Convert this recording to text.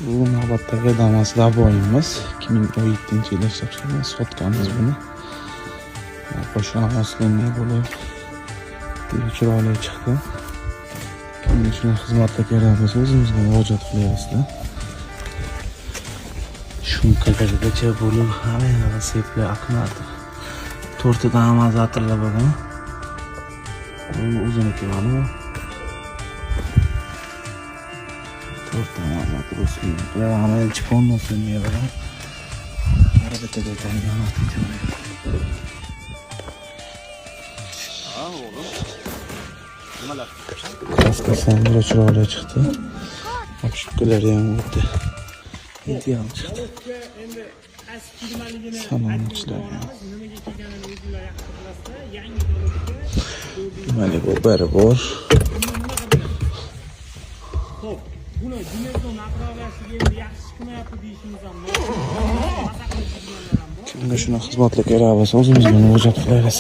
Bu navbatdagi Damas Labo'yimiz 2017-yilda ishlab chiqargan, sotganmiz buni. Qo'shgan asliy bo'lib chiroyli chiqdi. Kimga shunday xizmatda kerak bo'lsa o'zimizga murojaat qilyapsizlar. Shumkagacha bo'lib hamma seplar aqnadi. 4 ta amazatlar bor. Bu o'ziniki mana. 4 ta amazatlar o'sgan. Hamma chipon o'sgan meva. Arabada ta'minot etiladi. Kaskasam chiroyli chiqdi. Shukilari ham o'tdi. Ideal chiqdi. Salomchilar. Mana bu bari bor. Xo'p, buni Dimezon aqrabasiga endi yaxshi chiqmayapti deyishingiz ham mumkin. Kimga shuna xizmatlar kerak bo'lsa o'zimizga murojaat qilaylik.